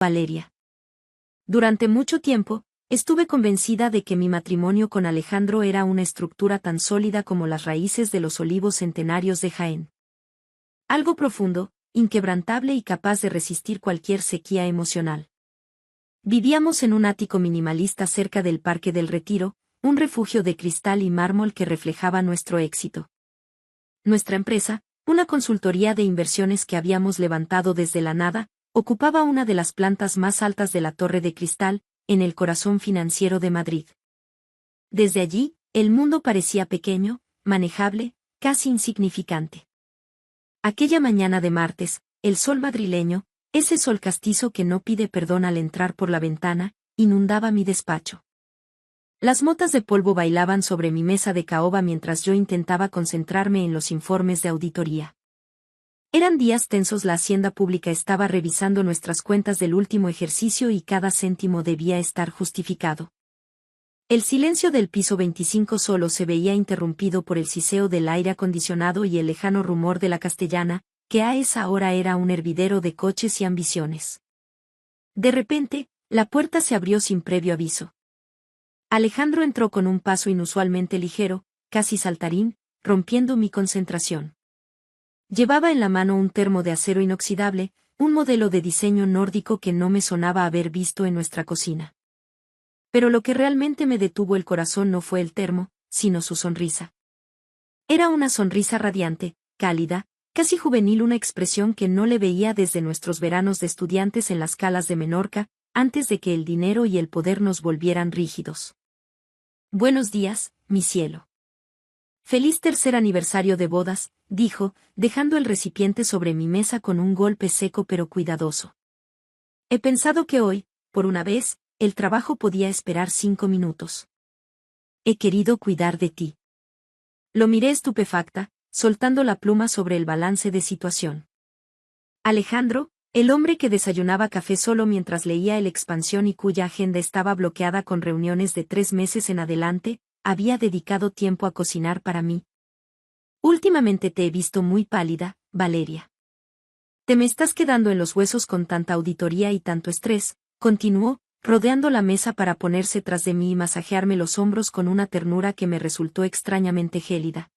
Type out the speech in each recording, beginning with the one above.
Valeria. Durante mucho tiempo, estuve convencida de que mi matrimonio con Alejandro era una estructura tan sólida como las raíces de los olivos centenarios de Jaén. Algo profundo, inquebrantable y capaz de resistir cualquier sequía emocional. Vivíamos en un ático minimalista cerca del Parque del Retiro, un refugio de cristal y mármol que reflejaba nuestro éxito. Nuestra empresa, una consultoría de inversiones que habíamos levantado desde la nada, ocupaba una de las plantas más altas de la Torre de Cristal, en el corazón financiero de Madrid. Desde allí, el mundo parecía pequeño, manejable, casi insignificante. Aquella mañana de martes, el sol madrileño, ese sol castizo que no pide perdón al entrar por la ventana, inundaba mi despacho. Las motas de polvo bailaban sobre mi mesa de caoba mientras yo intentaba concentrarme en los informes de auditoría. Eran días tensos. La hacienda pública estaba revisando nuestras cuentas del último ejercicio y cada céntimo debía estar justificado. El silencio del piso 25 solo se veía interrumpido por el siseo del aire acondicionado y el lejano rumor de la Castellana, que a esa hora era un hervidero de coches y ambiciones. De repente, la puerta se abrió sin previo aviso. Alejandro entró con un paso inusualmente ligero, casi saltarín, rompiendo mi concentración. Llevaba en la mano un termo de acero inoxidable, un modelo de diseño nórdico que no me sonaba haber visto en nuestra cocina. Pero lo que realmente me detuvo el corazón no fue el termo, sino su sonrisa. Era una sonrisa radiante, cálida, casi juvenil, una expresión que no le veía desde nuestros veranos de estudiantes en las calas de Menorca, antes de que el dinero y el poder nos volvieran rígidos. Buenos días, mi cielo. Feliz tercer aniversario de bodas, dijo, dejando el recipiente sobre mi mesa con un golpe seco pero cuidadoso. He pensado que hoy, por una vez, el trabajo podía esperar 5 minutos. He querido cuidar de ti. Lo miré estupefacta, soltando la pluma sobre el balance de situación. Alejandro, el hombre que desayunaba café solo mientras leía El Expansión y cuya agenda estaba bloqueada con reuniones de 3 meses en adelante, había dedicado tiempo a cocinar para mí. Últimamente te he visto muy pálida, Valeria. Te me estás quedando en los huesos con tanta auditoría y tanto estrés, continuó, rodeando la mesa para ponerse tras de mí y masajearme los hombros con una ternura que me resultó extrañamente gélida.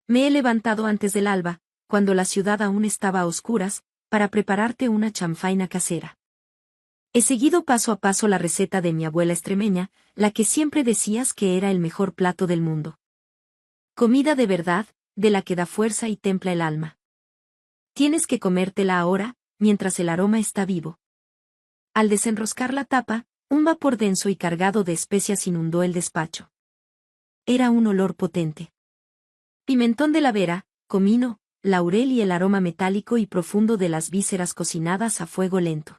Me he levantado antes del alba, cuando la ciudad aún estaba a oscuras, para prepararte una chanfaina casera. He seguido paso a paso la receta de mi abuela extremeña, la que siempre decías que era el mejor plato del mundo. Comida de verdad, de la que da fuerza y templa el alma. Tienes que comértela ahora, mientras el aroma está vivo. Al desenroscar la tapa, un vapor denso y cargado de especias inundó el despacho. Era un olor potente. Pimentón de la vera, comino, laurel y el aroma metálico y profundo de las vísceras cocinadas a fuego lento.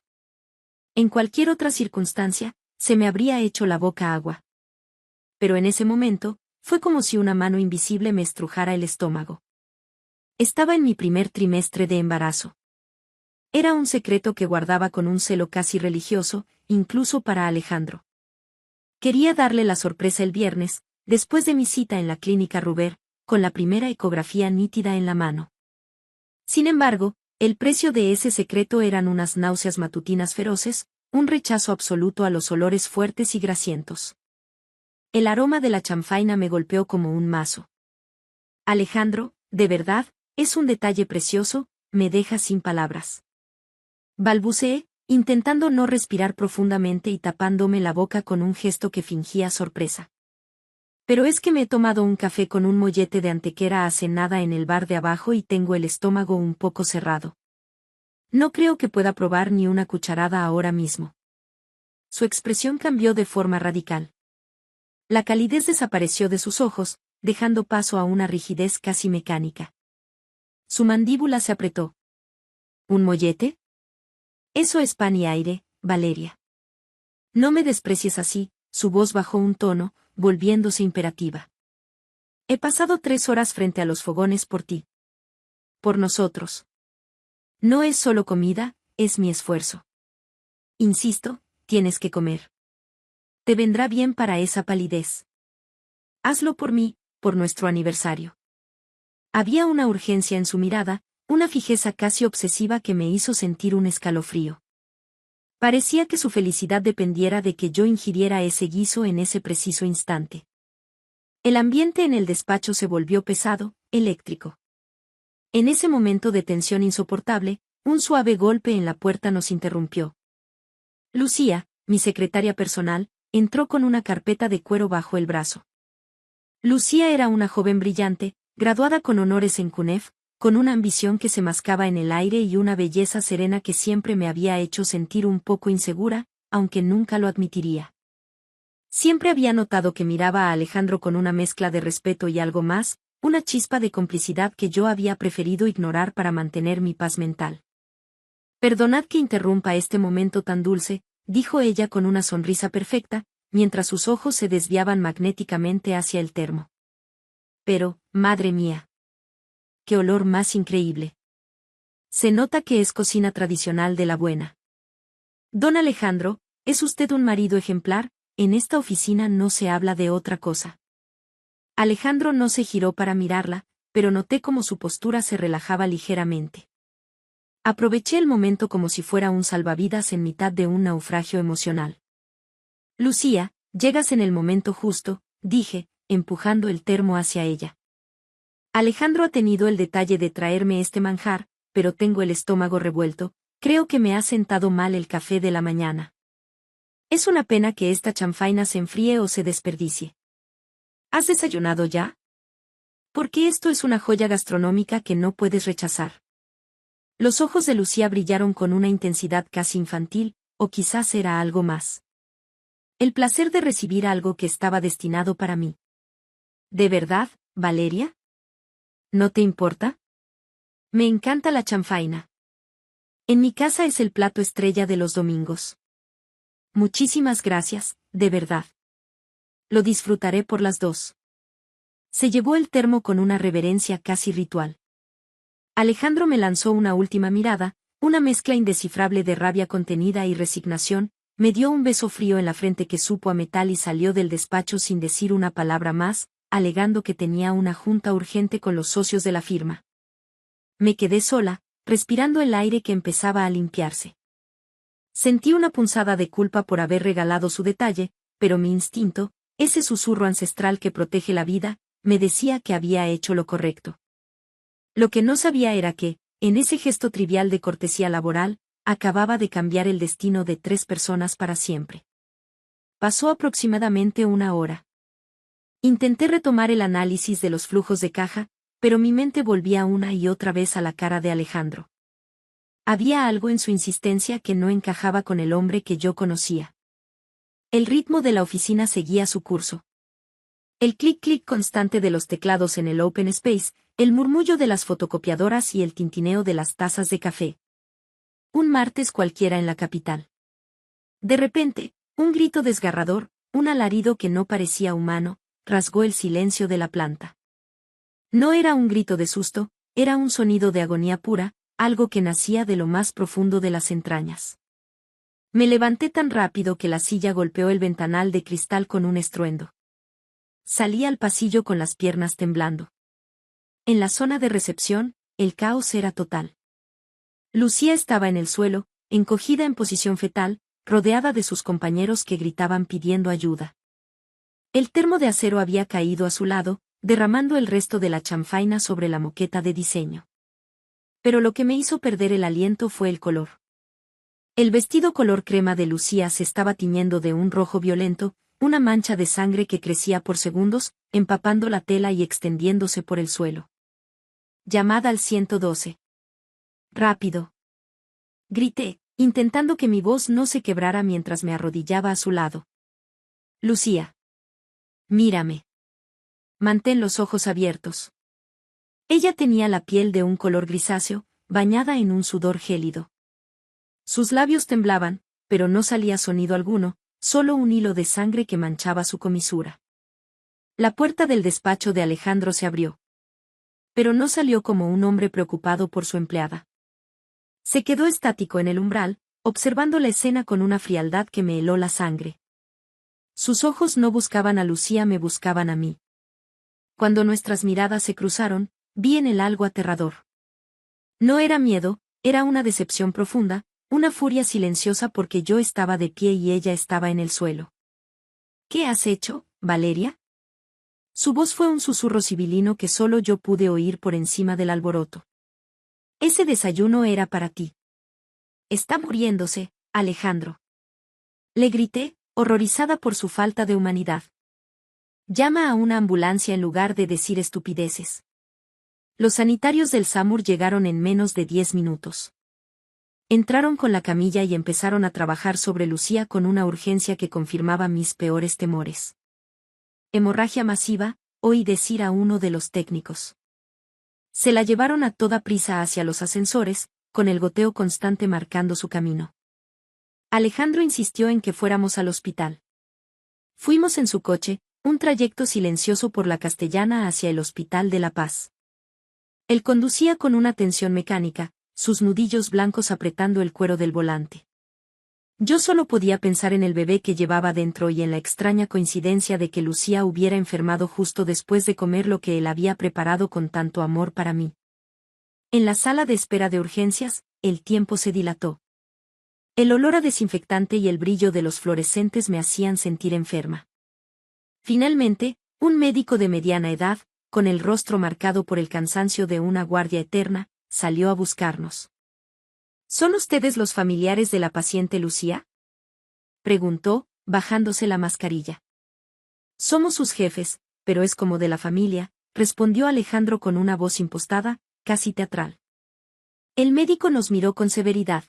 En cualquier otra circunstancia, se me habría hecho la boca agua. Pero en ese momento, fue como si una mano invisible me estrujara el estómago. Estaba en mi primer trimestre de embarazo. Era un secreto que guardaba con un celo casi religioso, incluso para Alejandro. Quería darle la sorpresa el viernes, después de mi cita en la clínica Ruber, con la primera ecografía nítida en la mano. Sin embargo, el precio de ese secreto eran unas náuseas matutinas feroces, un rechazo absoluto a los olores fuertes y grasientos. El aroma de la chanfaina me golpeó como un mazo. Alejandro, de verdad, es un detalle precioso, me deja sin palabras. Balbuceé, intentando no respirar profundamente y tapándome la boca con un gesto que fingía sorpresa. Pero es que me he tomado un café con un mollete de antequera hace nada en el bar de abajo y tengo el estómago un poco cerrado. No creo que pueda probar ni una cucharada ahora mismo. Su expresión cambió de forma radical. La calidez desapareció de sus ojos, dejando paso a una rigidez casi mecánica. Su mandíbula se apretó. ¿Un mollete? Eso es pan y aire, Valeria. No me desprecies así, su voz bajó un tono, volviéndose imperativa. He pasado 3 horas frente a los fogones por ti. Por nosotros. No es solo comida, es mi esfuerzo. Insisto, tienes que comer. Te vendrá bien para esa palidez. Hazlo por mí, por nuestro aniversario. Había una urgencia en su mirada, una fijeza casi obsesiva que me hizo sentir un escalofrío. Parecía que su felicidad dependiera de que yo ingiriera ese guiso en ese preciso instante. El ambiente en el despacho se volvió pesado, eléctrico. En ese momento de tensión insoportable, un suave golpe en la puerta nos interrumpió. Lucía, mi secretaria personal, entró con una carpeta de cuero bajo el brazo. Lucía era una joven brillante, graduada con honores en CUNEF, con una ambición que se mascaba en el aire y una belleza serena que siempre me había hecho sentir un poco insegura, aunque nunca lo admitiría. Siempre había notado que miraba a Alejandro con una mezcla de respeto y algo más, una chispa de complicidad que yo había preferido ignorar para mantener mi paz mental. Perdonad que interrumpa este momento tan dulce, dijo ella con una sonrisa perfecta, mientras sus ojos se desviaban magnéticamente hacia el termo. Pero, madre mía. ¡Qué olor más increíble! Se nota que es cocina tradicional de la buena. Don Alejandro, ¿es usted un marido ejemplar? En esta oficina no se habla de otra cosa. Alejandro no se giró para mirarla, pero noté cómo su postura se relajaba ligeramente. Aproveché el momento como si fuera un salvavidas en mitad de un naufragio emocional. Lucía, llegas en el momento justo, dije, empujando el termo hacia ella. Alejandro ha tenido el detalle de traerme este manjar, pero tengo el estómago revuelto, creo que me ha sentado mal el café de la mañana. Es una pena que esta chanfaina se enfríe o se desperdicie. ¿Has desayunado ya? Porque esto es una joya gastronómica que no puedes rechazar. Los ojos de Lucía brillaron con una intensidad casi infantil, o quizás era algo más. El placer de recibir algo que estaba destinado para mí. ¿De verdad, Valeria? ¿No te importa? Me encanta la chanfaina. En mi casa es el plato estrella de los domingos. Muchísimas gracias, de verdad. Lo disfrutaré por las dos. Se llevó el termo con una reverencia casi ritual. Alejandro me lanzó una última mirada, una mezcla indescifrable de rabia contenida y resignación, me dio un beso frío en la frente que supo a metal y salió del despacho sin decir una palabra más, alegando que tenía una junta urgente con los socios de la firma. Me quedé sola, respirando el aire que empezaba a limpiarse. Sentí una punzada de culpa por haber regalado su detalle, pero mi instinto, ese susurro ancestral que protege la vida, me decía que había hecho lo correcto. Lo que no sabía era que, en ese gesto trivial de cortesía laboral, acababa de cambiar el destino de 3 personas para siempre. Pasó aproximadamente una hora. Intenté retomar el análisis de los flujos de caja, pero mi mente volvía una y otra vez a la cara de Alejandro. Había algo en su insistencia que no encajaba con el hombre que yo conocía. El ritmo de la oficina seguía su curso. El clic-clic constante de los teclados en el open space, el murmullo de las fotocopiadoras y el tintineo de las tazas de café. Un martes cualquiera en la capital. De repente, un grito desgarrador, un alarido que no parecía humano, rasgó el silencio de la planta. No era un grito de susto, era un sonido de agonía pura, algo que nacía de lo más profundo de las entrañas. Me levanté tan rápido que la silla golpeó el ventanal de cristal con un estruendo. Salí al pasillo con las piernas temblando. En la zona de recepción, el caos era total. Lucía estaba en el suelo, encogida en posición fetal, rodeada de sus compañeros que gritaban pidiendo ayuda. El termo de acero había caído a su lado, derramando el resto de la chanfaina sobre la moqueta de diseño. Pero lo que me hizo perder el aliento fue el color. El vestido color crema de Lucía se estaba tiñendo de un rojo violento, una mancha de sangre que crecía por segundos, empapando la tela y extendiéndose por el suelo. Llamada al 112. Rápido. Grité, intentando que mi voz no se quebrara mientras me arrodillaba a su lado. Lucía. Mírame. Mantén los ojos abiertos. Ella tenía la piel de un color grisáceo, bañada en un sudor gélido. Sus labios temblaban, pero no salía sonido alguno, solo un hilo de sangre que manchaba su comisura. La puerta del despacho de Alejandro se abrió. Pero no salió como un hombre preocupado por su empleada. Se quedó estático en el umbral, observando la escena con una frialdad que me heló la sangre. Sus ojos no buscaban a Lucía, me buscaban a mí. Cuando nuestras miradas se cruzaron, vi en él algo aterrador. No era miedo, era una decepción profunda, una furia silenciosa porque yo estaba de pie y ella estaba en el suelo. ¿Qué has hecho, Valeria? Su voz fue un susurro sibilino que solo yo pude oír por encima del alboroto. Ese desayuno era para ti. Está muriéndose, Alejandro. Le grité, horrorizada por su falta de humanidad. Llama a una ambulancia en lugar de decir estupideces. Los sanitarios del SAMUR llegaron en menos de 10 minutos. Entraron con la camilla y empezaron a trabajar sobre Lucía con una urgencia que confirmaba mis peores temores. Hemorragia masiva, oí decir a uno de los técnicos. Se la llevaron a toda prisa hacia los ascensores, con el goteo constante marcando su camino. Alejandro insistió en que fuéramos al hospital. Fuimos en su coche, un trayecto silencioso por la Castellana hacia el Hospital de la Paz. Él conducía con una tensión mecánica, sus nudillos blancos apretando el cuero del volante. Yo solo podía pensar en el bebé que llevaba dentro y en la extraña coincidencia de que Lucía hubiera enfermado justo después de comer lo que él había preparado con tanto amor para mí. En la sala de espera de urgencias, el tiempo se dilató. El olor a desinfectante y el brillo de los fluorescentes me hacían sentir enferma. Finalmente, un médico de mediana edad, con el rostro marcado por el cansancio de una guardia eterna, salió a buscarnos. ¿Son ustedes los familiares de la paciente Lucía?, preguntó, bajándose la mascarilla. Somos sus jefes, pero es como de la familia, respondió Alejandro con una voz impostada, casi teatral. El médico nos miró con severidad.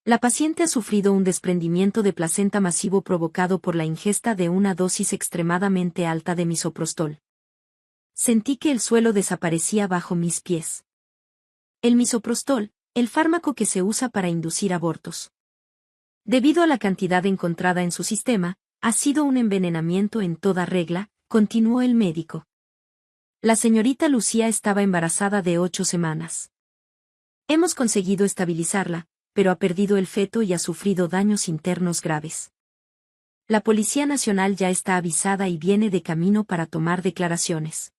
La paciente ha sufrido un desprendimiento de placenta masivo provocado por la ingesta de una dosis extremadamente alta de misoprostol. Sentí que el suelo desaparecía bajo mis pies. El misoprostol, el fármaco que se usa para inducir abortos. Debido a la cantidad encontrada en su sistema, ha sido un envenenamiento en toda regla, continuó el médico. La señorita Lucía estaba embarazada de 8 semanas. Hemos conseguido estabilizarla, pero ha perdido el feto y ha sufrido daños internos graves. La Policía Nacional ya está avisada y viene de camino para tomar declaraciones.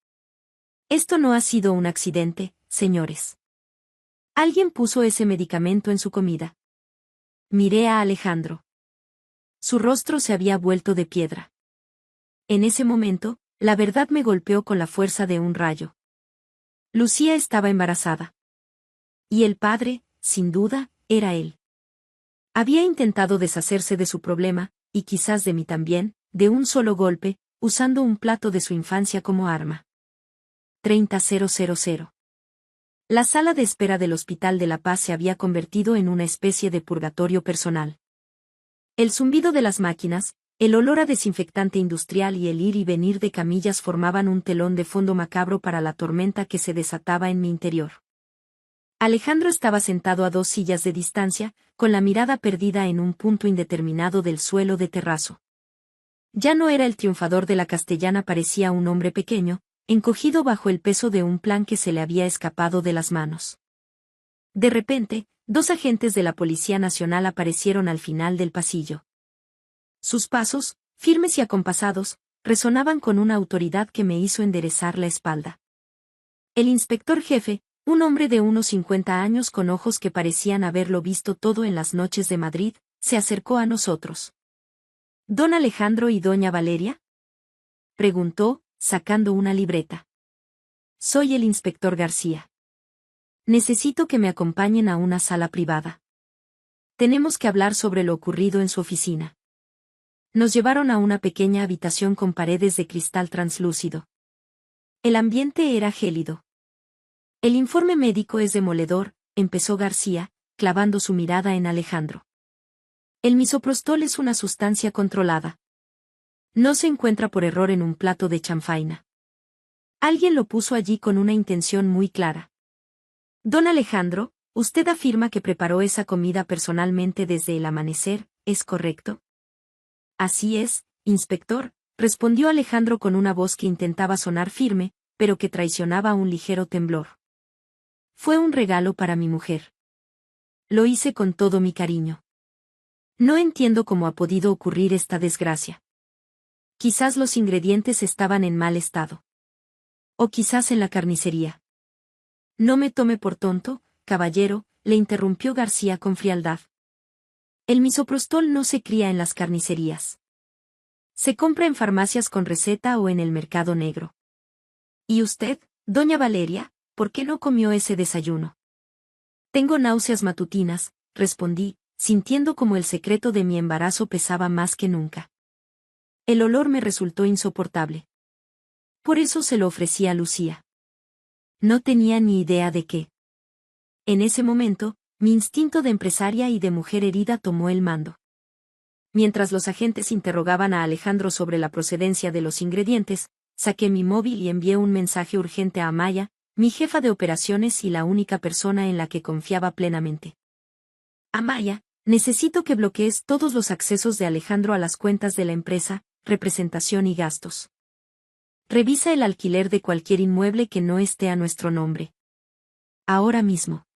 Esto no ha sido un accidente, señores. Alguien puso ese medicamento en su comida. Miré a Alejandro. Su rostro se había vuelto de piedra. En ese momento, la verdad me golpeó con la fuerza de un rayo. Lucía estaba embarazada. Y el padre, sin duda, era él. Había intentado deshacerse de su problema, y quizás de mí también, de un solo golpe, usando un plato de su infancia como arma. 30.000. La sala de espera del Hospital de la Paz se había convertido en una especie de purgatorio personal. El zumbido de las máquinas, el olor a desinfectante industrial y el ir y venir de camillas formaban un telón de fondo macabro para la tormenta que se desataba en mi interior. Alejandro estaba sentado a 2 sillas de distancia, con la mirada perdida en un punto indeterminado del suelo de terrazo. Ya no era el triunfador de la Castellana, parecía un hombre pequeño, encogido bajo el peso de un plan que se le había escapado de las manos. De repente, 2 agentes de la Policía Nacional aparecieron al final del pasillo. Sus pasos, firmes y acompasados, resonaban con una autoridad que me hizo enderezar la espalda. El inspector jefe, un hombre de unos 50 años con ojos que parecían haberlo visto todo en las noches de Madrid, se acercó a nosotros. ¿Don Alejandro y doña Valeria?, preguntó, sacando una libreta. Soy el inspector García. Necesito que me acompañen a una sala privada. Tenemos que hablar sobre lo ocurrido en su oficina. Nos llevaron a una pequeña habitación con paredes de cristal translúcido. El ambiente era gélido. El informe médico es demoledor, empezó García, clavando su mirada en Alejandro. El misoprostol es una sustancia controlada. No se encuentra por error en un plato de chanfaina. Alguien lo puso allí con una intención muy clara. Don Alejandro, usted afirma que preparó esa comida personalmente desde el amanecer, ¿es correcto? Así es, inspector, respondió Alejandro con una voz que intentaba sonar firme, pero que traicionaba un ligero temblor. Fue un regalo para mi mujer. Lo hice con todo mi cariño. No entiendo cómo ha podido ocurrir esta desgracia. Quizás los ingredientes estaban en mal estado. O quizás en la carnicería. No me tome por tonto, caballero, le interrumpió García con frialdad. El misoprostol no se cría en las carnicerías. Se compra en farmacias con receta o en el mercado negro. ¿Y usted, doña Valeria, por qué no comió ese desayuno? Tengo náuseas matutinas, respondí, sintiendo como el secreto de mi embarazo pesaba más que nunca. El olor me resultó insoportable. Por eso se lo ofrecí a Lucía. No tenía ni idea de qué. En ese momento, mi instinto de empresaria y de mujer herida tomó el mando. Mientras los agentes interrogaban a Alejandro sobre la procedencia de los ingredientes, saqué mi móvil y envié un mensaje urgente a Amaya, mi jefa de operaciones y la única persona en la que confiaba plenamente. Amaya, necesito que bloquees todos los accesos de Alejandro a las cuentas de la empresa, representación y gastos. Revisa el alquiler de cualquier inmueble que no esté a nuestro nombre. Ahora mismo.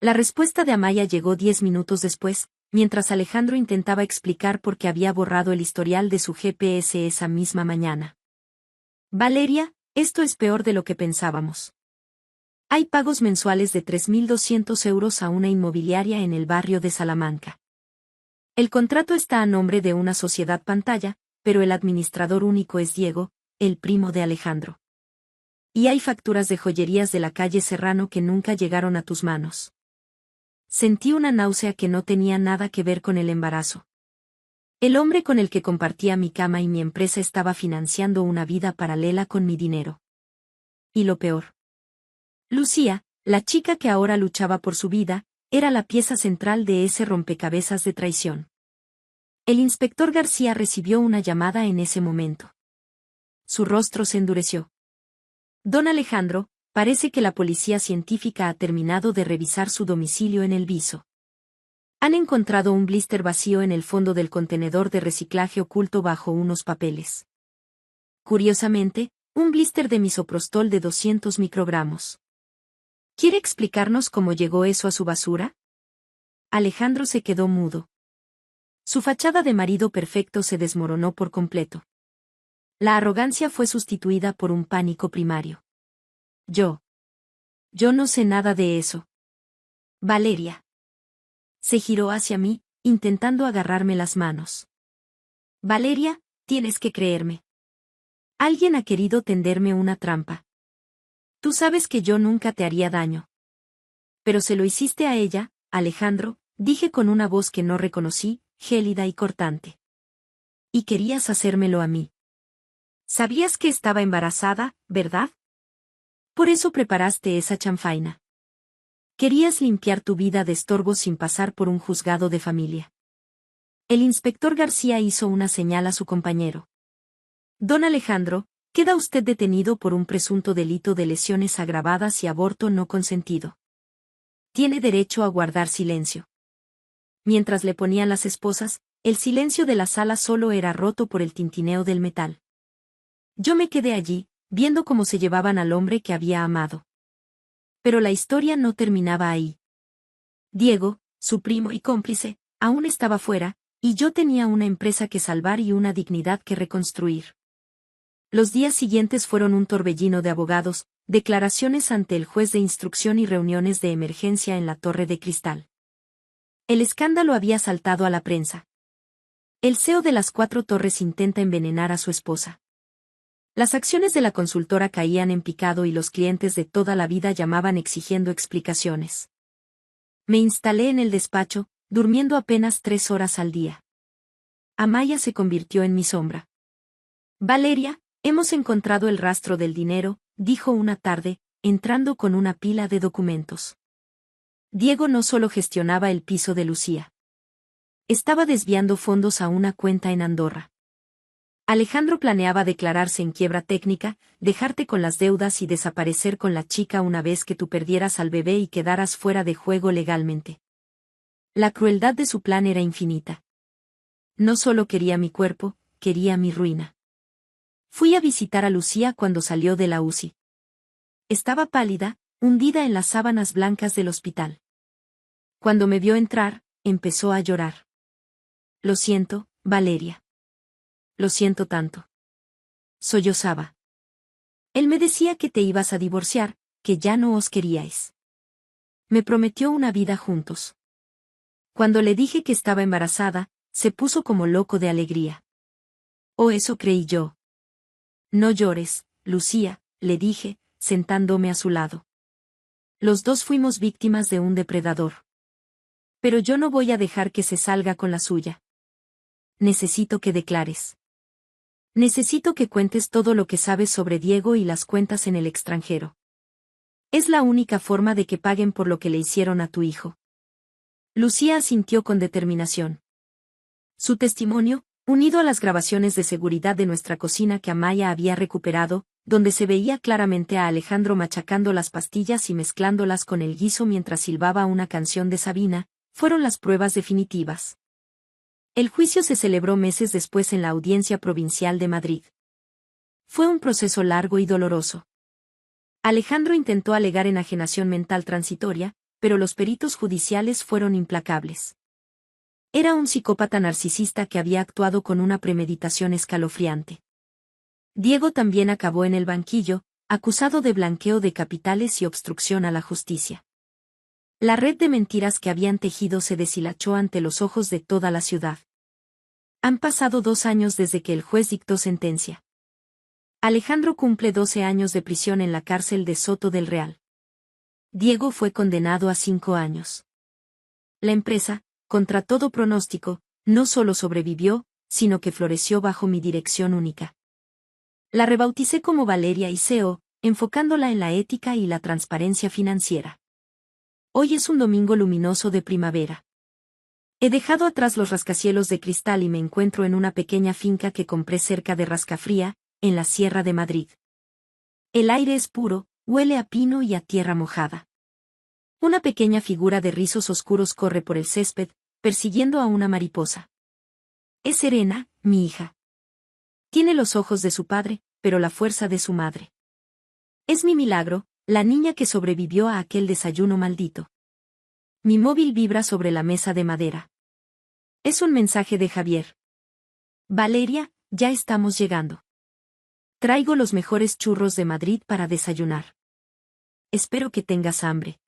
La respuesta de Amaya llegó 10 minutos después, mientras Alejandro intentaba explicar por qué había borrado el historial de su GPS esa misma mañana. Valeria, esto es peor de lo que pensábamos. Hay pagos mensuales de 3.200 euros a una inmobiliaria en el barrio de Salamanca. El contrato está a nombre de una sociedad pantalla, pero el administrador único es Diego, el primo de Alejandro. Y hay facturas de joyerías de la calle Serrano que nunca llegaron a tus manos. Sentí una náusea que no tenía nada que ver con el embarazo. El hombre con el que compartía mi cama y mi empresa estaba financiando una vida paralela con mi dinero. Y lo peor. Lucía, la chica que ahora luchaba por su vida, era la pieza central de ese rompecabezas de traición. El inspector García recibió una llamada en ese momento. Su rostro se endureció. Don Alejandro, parece que la policía científica ha terminado de revisar su domicilio en El Viso. Han encontrado un blister vacío en el fondo del contenedor de reciclaje oculto bajo unos papeles. Curiosamente, un blister de misoprostol de 200 microgramos. ¿Quiere explicarnos cómo llegó eso a su basura? Alejandro se quedó mudo. Su fachada de marido perfecto se desmoronó por completo. La arrogancia fue sustituida por un pánico primario. Yo no sé nada de eso. Valeria. Se giró hacia mí, intentando agarrarme las manos. Valeria, tienes que creerme. Alguien ha querido tenderme una trampa. Tú sabes que yo nunca te haría daño. Pero se lo hiciste a ella, Alejandro, dije con una voz que no reconocí, gélida y cortante. Y querías hacérmelo a mí. Sabías que estaba embarazada, ¿verdad? Por eso preparaste esa chanfaina. Querías limpiar tu vida de estorbos sin pasar por un juzgado de familia. El inspector García hizo una señal a su compañero. Don Alejandro, queda usted detenido por un presunto delito de lesiones agravadas y aborto no consentido. Tiene derecho a guardar silencio. Mientras le ponían las esposas, el silencio de la sala solo era roto por el tintineo del metal. Yo me quedé allí, viendo cómo se llevaban al hombre que había amado. Pero la historia no terminaba ahí. Diego, su primo y cómplice, aún estaba fuera, y yo tenía una empresa que salvar y una dignidad que reconstruir. Los días siguientes fueron un torbellino de abogados, declaraciones ante el juez de instrucción y reuniones de emergencia en la Torre de Cristal. El escándalo había saltado a la prensa. El CEO de las 4 Torres intenta envenenar a su esposa. Las acciones de la consultora caían en picado y los clientes de toda la vida llamaban exigiendo explicaciones. Me instalé en el despacho, durmiendo apenas 3 horas al día. Amaya se convirtió en mi sombra. Valeria, hemos encontrado el rastro del dinero, dijo una tarde, entrando con una pila de documentos. Diego no solo gestionaba el piso de Lucía. Estaba desviando fondos a una cuenta en Andorra. Alejandro planeaba declararse en quiebra técnica, dejarte con las deudas y desaparecer con la chica una vez que tú perdieras al bebé y quedaras fuera de juego legalmente. La crueldad de su plan era infinita. No solo quería mi cuerpo, quería mi ruina. Fui a visitar a Lucía cuando salió de la UCI. Estaba pálida, hundida en las sábanas blancas del hospital. Cuando me vio entrar, empezó a llorar. Lo siento, Valeria. Lo siento tanto. Sollozaba. Él me decía que te ibas a divorciar, que ya no os queríais. Me prometió una vida juntos. Cuando le dije que estaba embarazada, se puso como loco de alegría. Oh, eso creí yo. No llores, Lucía, le dije, sentándome a su lado. Los dos fuimos víctimas de un depredador. Pero yo no voy a dejar que se salga con la suya. Necesito que declares. Necesito que cuentes todo lo que sabes sobre Diego y las cuentas en el extranjero. Es la única forma de que paguen por lo que le hicieron a tu hijo. Lucía asintió con determinación. Su testimonio, unido a las grabaciones de seguridad de nuestra cocina que Amaya había recuperado, donde se veía claramente a Alejandro machacando las pastillas y mezclándolas con el guiso mientras silbaba una canción de Sabina, fueron las pruebas definitivas. El juicio se celebró meses después en la Audiencia Provincial de Madrid. Fue un proceso largo y doloroso. Alejandro intentó alegar enajenación mental transitoria, pero los peritos judiciales fueron implacables. Era un psicópata narcisista que había actuado con una premeditación escalofriante. Diego también acabó en el banquillo, acusado de blanqueo de capitales y obstrucción a la justicia. La red de mentiras que habían tejido se deshilachó ante los ojos de toda la ciudad. Han pasado 2 años desde que el juez dictó sentencia. Alejandro cumple 12 años de prisión en la cárcel de Soto del Real. Diego fue condenado a 5 años. La empresa, contra todo pronóstico, no solo sobrevivió, sino que floreció bajo mi dirección única. La rebauticé como Valeria y CEO, enfocándola en la ética y la transparencia financiera. Hoy es un domingo luminoso de primavera. He dejado atrás los rascacielos de cristal y me encuentro en una pequeña finca que compré cerca de Rascafría, en la Sierra de Madrid. El aire es puro, huele a pino y a tierra mojada. Una pequeña figura de rizos oscuros corre por el césped, persiguiendo a una mariposa. Es Serena, mi hija. Tiene los ojos de su padre, pero la fuerza de su madre. Es mi milagro, la niña que sobrevivió a aquel desayuno maldito. Mi móvil vibra sobre la mesa de madera. Es un mensaje de Javier. Valeria, ya estamos llegando. Traigo los mejores churros de Madrid para desayunar. Espero que tengas hambre.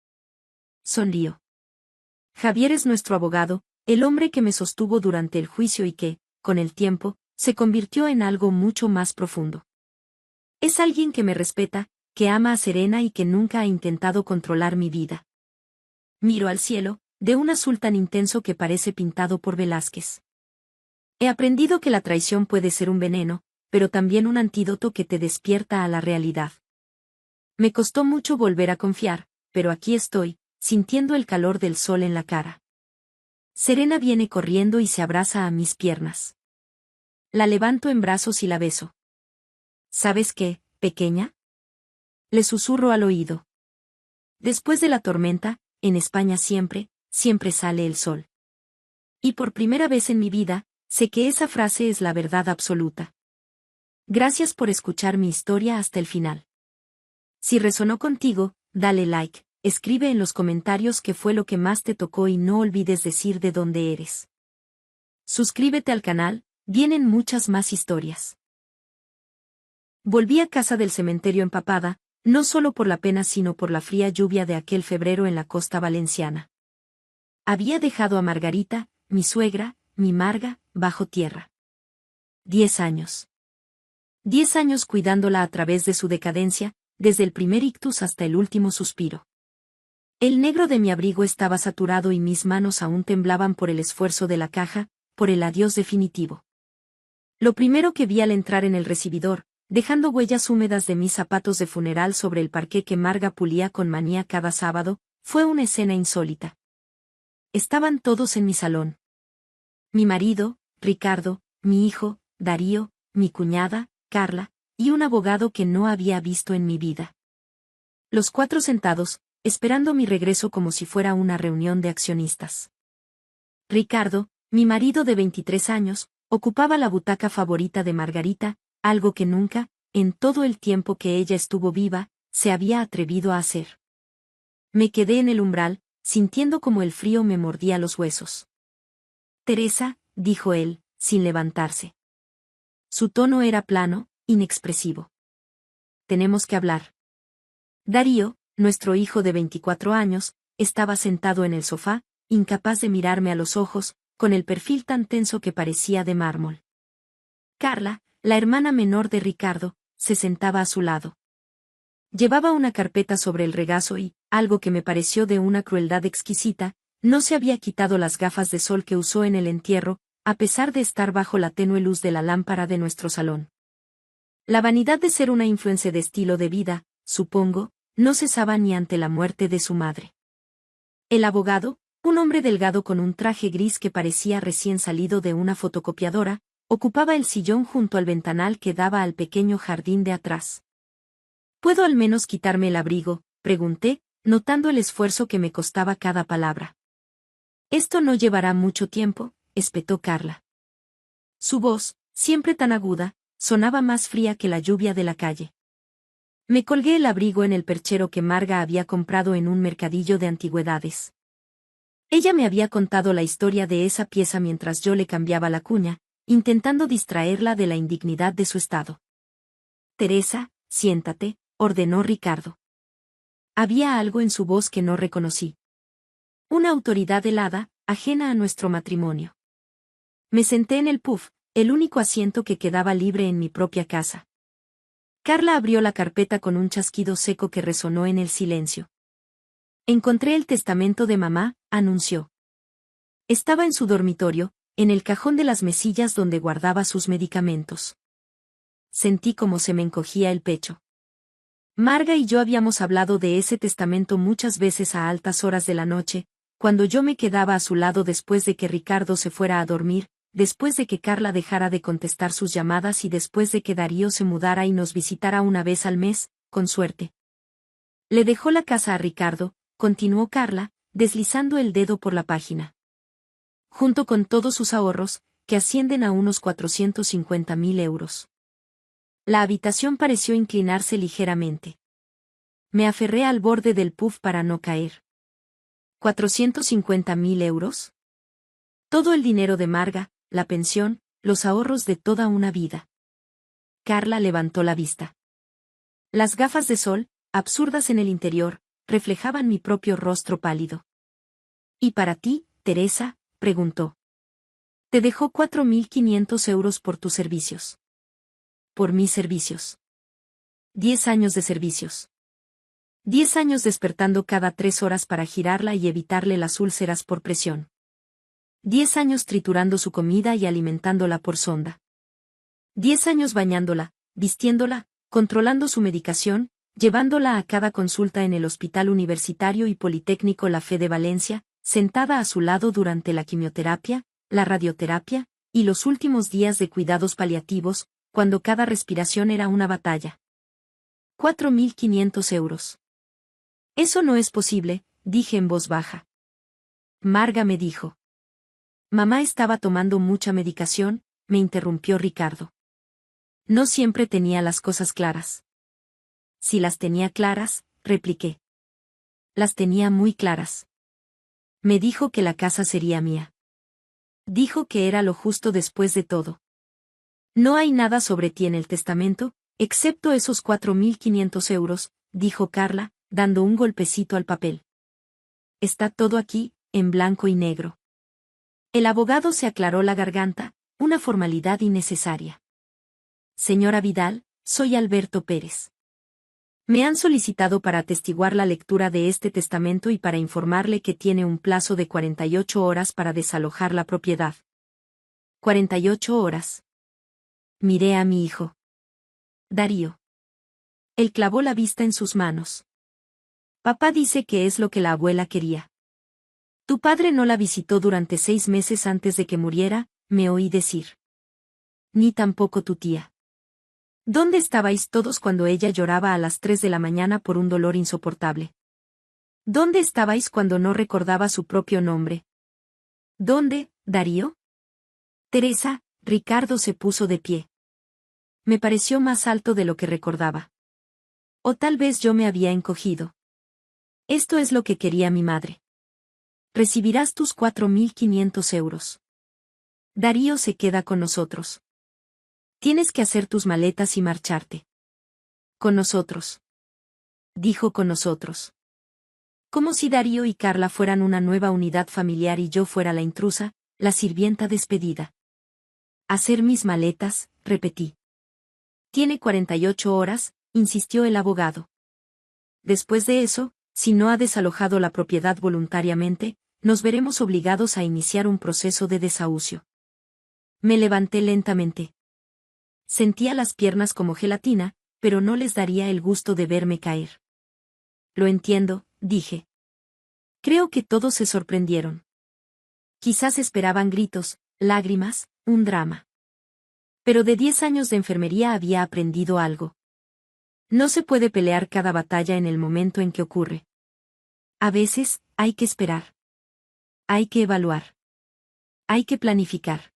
Sonrío. Javier es nuestro abogado, el hombre que me sostuvo durante el juicio y que, con el tiempo, se convirtió en algo mucho más profundo. Es alguien que me respeta, que ama a Serena y que nunca ha intentado controlar mi vida. Miro al cielo, de un azul tan intenso que parece pintado por Velázquez. He aprendido que la traición puede ser un veneno, pero también un antídoto que te despierta a la realidad. Me costó mucho volver a confiar, pero aquí estoy, sintiendo el calor del sol en la cara. Serena viene corriendo y se abraza a mis piernas. La levanto en brazos y la beso. ¿Sabes qué, pequeña? Le susurro al oído. Después de la tormenta, en España siempre, siempre sale el sol. Y por primera vez en mi vida, sé que esa frase es la verdad absoluta. Gracias por escuchar mi historia hasta el final. Si resonó contigo, dale like, escribe en los comentarios qué fue lo que más te tocó y no olvides decir de dónde eres. Suscríbete al canal, vienen muchas más historias. Volví a casa del cementerio empapada, no solo por la pena sino por la fría lluvia de aquel febrero en la costa valenciana. Había dejado a Margarita, mi suegra, mi Marga, bajo tierra. 10 años. 10 años cuidándola a través de su decadencia, desde el primer ictus hasta el último suspiro. El negro de mi abrigo estaba saturado y mis manos aún temblaban por el esfuerzo de la caja, por el adiós definitivo. Lo primero que vi al entrar en el recibidor, dejando huellas húmedas de mis zapatos de funeral sobre el parqué que Marga pulía con manía cada sábado, fue una escena insólita. Estaban todos en mi salón. Mi marido, Ricardo, mi hijo, Darío, mi cuñada, Carla, y un abogado que no había visto en mi vida. Los 4 sentados, esperando mi regreso como si fuera una reunión de accionistas. Ricardo, mi marido de 23 años, ocupaba la butaca favorita de Margarita, algo que nunca, en todo el tiempo que ella estuvo viva, se había atrevido a hacer. Me quedé en el umbral, sintiendo como el frío me mordía los huesos. Teresa, dijo él, sin levantarse. Su tono era plano, inexpresivo. Tenemos que hablar. Darío, nuestro hijo de 24 años, estaba sentado en el sofá, incapaz de mirarme a los ojos, con el perfil tan tenso que parecía de mármol. Carla, la hermana menor de Ricardo, se sentaba a su lado. Llevaba una carpeta sobre el regazo y, algo que me pareció de una crueldad exquisita, no se había quitado las gafas de sol que usó en el entierro, a pesar de estar bajo la tenue luz de la lámpara de nuestro salón. La vanidad de ser una influencer de estilo de vida, supongo, no cesaba ni ante la muerte de su madre. El abogado, un hombre delgado con un traje gris que parecía recién salido de una fotocopiadora, ocupaba el sillón junto al ventanal que daba al pequeño jardín de atrás. ¿Puedo al menos quitarme el abrigo?, pregunté, notando el esfuerzo que me costaba cada palabra. Esto no llevará mucho tiempo, espetó Carla. Su voz, siempre tan aguda, sonaba más fría que la lluvia de la calle. Me colgué el abrigo en el perchero que Marga había comprado en un mercadillo de antigüedades. Ella me había contado la historia de esa pieza mientras yo le cambiaba la cuña, intentando distraerla de la indignidad de su estado. Teresa, siéntate, ordenó Ricardo. Había algo en su voz que no reconocí. Una autoridad helada, ajena a nuestro matrimonio. Me senté en el puff, el único asiento que quedaba libre en mi propia casa. Carla abrió la carpeta con un chasquido seco que resonó en el silencio. Encontré el testamento de mamá, anunció. Estaba en su dormitorio, en el cajón de las mesillas donde guardaba sus medicamentos. Sentí como se me encogía el pecho. Marga y yo habíamos hablado de ese testamento muchas veces a altas horas de la noche, cuando yo me quedaba a su lado después de que Ricardo se fuera a dormir, después de que Carla dejara de contestar sus llamadas y después de que Darío se mudara y nos visitara una vez al mes, con suerte. Le dejó la casa a Ricardo, continuó Carla, deslizando el dedo por la página. Junto con todos sus ahorros, que ascienden a unos 450.000 euros. La habitación pareció inclinarse ligeramente. Me aferré al borde del puff para no caer. ¿450.000 euros? Todo el dinero de Marga, la pensión, los ahorros de toda una vida. Carla levantó la vista. Las gafas de sol, absurdas en el interior, reflejaban mi propio rostro pálido. ¿Y para ti, Teresa?, preguntó. Te dejó 4.500 euros por tus servicios. Por mis servicios. 10 años de servicios. 10 años despertando cada 3 horas para girarla y evitarle las úlceras por presión. 10 años triturando su comida y alimentándola por sonda. 10 años bañándola, vistiéndola, controlando su medicación, llevándola a cada consulta en el Hospital Universitario y Politécnico La Fe de Valencia, sentada a su lado durante la quimioterapia, la radioterapia, y los últimos días de cuidados paliativos, cuando cada respiración era una batalla. 4.500 euros. Eso no es posible, dije en voz baja. Marga me dijo. Mamá estaba tomando mucha medicación, me interrumpió Ricardo. No siempre tenía las cosas claras. Si las tenía claras, repliqué. Las tenía muy claras. Me dijo que la casa sería mía. Dijo que era lo justo después de todo. No hay nada sobre ti en el testamento, excepto esos 4.500 euros, dijo Carla, dando un golpecito al papel. Está todo aquí, en blanco y negro. El abogado se aclaró la garganta, una formalidad innecesaria. Señora Vidal, soy Alberto Pérez. Me han solicitado para atestiguar la lectura de este testamento y para informarle que tiene un plazo de 48 horas para desalojar la propiedad. 48 horas. Miré a mi hijo. Darío. Él clavó la vista en sus manos. Papá dice que es lo que la abuela quería. Tu padre no la visitó durante 6 meses antes de que muriera, me oí decir. Ni tampoco tu tía. ¿Dónde estabais todos cuando ella lloraba a las 3 de la mañana por un dolor insoportable? ¿Dónde estabais cuando no recordaba su propio nombre? ¿Dónde, Darío? Teresa, Ricardo se puso de pie. Me pareció más alto de lo que recordaba. O tal vez yo me había encogido. Esto es lo que quería mi madre. Recibirás tus 4.500 euros. Darío se queda con nosotros. Tienes que hacer tus maletas y marcharte. Con nosotros. Dijo con nosotros. Como si Darío y Carla fueran una nueva unidad familiar y yo fuera la intrusa, la sirvienta despedida. Hacer mis maletas, repetí. Tiene 48 horas, insistió el abogado. Después de eso, si no ha desalojado la propiedad voluntariamente, nos veremos obligados a iniciar un proceso de desahucio. Me levanté lentamente. Sentía las piernas como gelatina, pero no les daría el gusto de verme caer. Lo entiendo, dije. Creo que todos se sorprendieron. Quizás esperaban gritos, lágrimas, un drama. Pero de 10 años de enfermería había aprendido algo. No se puede pelear cada batalla en el momento en que ocurre. A veces, hay que esperar. Hay que evaluar. Hay que planificar.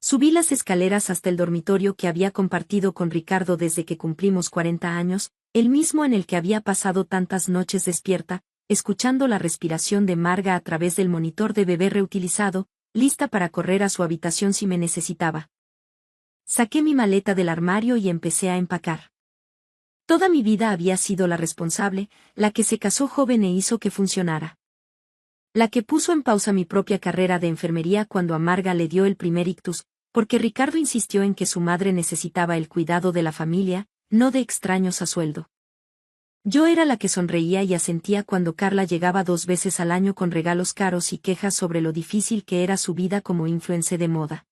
Subí las escaleras hasta el dormitorio que había compartido con Ricardo desde que cumplimos 40 años, el mismo en el que había pasado tantas noches despierta, escuchando la respiración de Marga a través del monitor de bebé reutilizado, lista para correr a su habitación si me necesitaba. Saqué mi maleta del armario y empecé a empacar. Toda mi vida había sido la responsable, la que se casó joven e hizo que funcionara. La que puso en pausa mi propia carrera de enfermería cuando a Marga le dio el primer ictus, porque Ricardo insistió en que su madre necesitaba el cuidado de la familia, no de extraños a sueldo. Yo era la que sonreía y asentía cuando Carla llegaba 2 veces al año con regalos caros y quejas sobre lo difícil que era su vida como influencer de moda.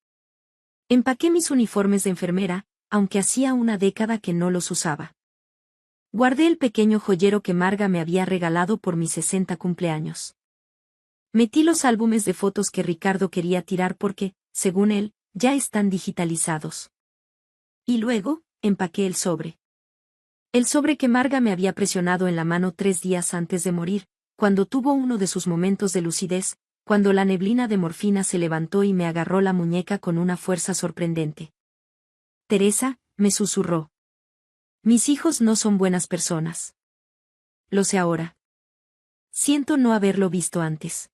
Empaqué mis uniformes de enfermera, aunque hacía una década que no los usaba. Guardé el pequeño joyero que Marga me había regalado por mis 60 cumpleaños. Metí los álbumes de fotos que Ricardo quería tirar porque, según él, ya están digitalizados. Y luego, empaqué el sobre. El sobre que Marga me había presionado en la mano 3 días antes de morir, cuando tuvo uno de sus momentos de lucidez, cuando la neblina de morfina se levantó y me agarró la muñeca con una fuerza sorprendente. Teresa, me susurró. Mis hijos no son buenas personas. Lo sé ahora. Siento no haberlo visto antes.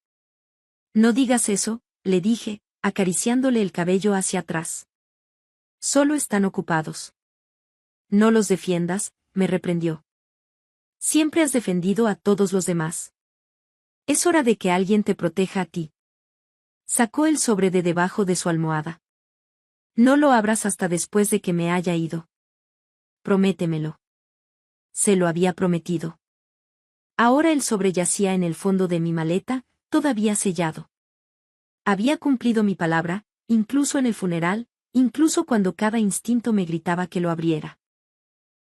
No digas eso, le dije, acariciándole el cabello hacia atrás. Solo están ocupados. No los defiendas, me reprendió. Siempre has defendido a todos los demás. Es hora de que alguien te proteja a ti. Sacó el sobre de debajo de su almohada. No lo abras hasta después de que me haya ido. Prométemelo. Se lo había prometido. Ahora el sobre yacía en el fondo de mi maleta, todavía sellado. Había cumplido mi palabra, incluso en el funeral, incluso cuando cada instinto me gritaba que lo abriera.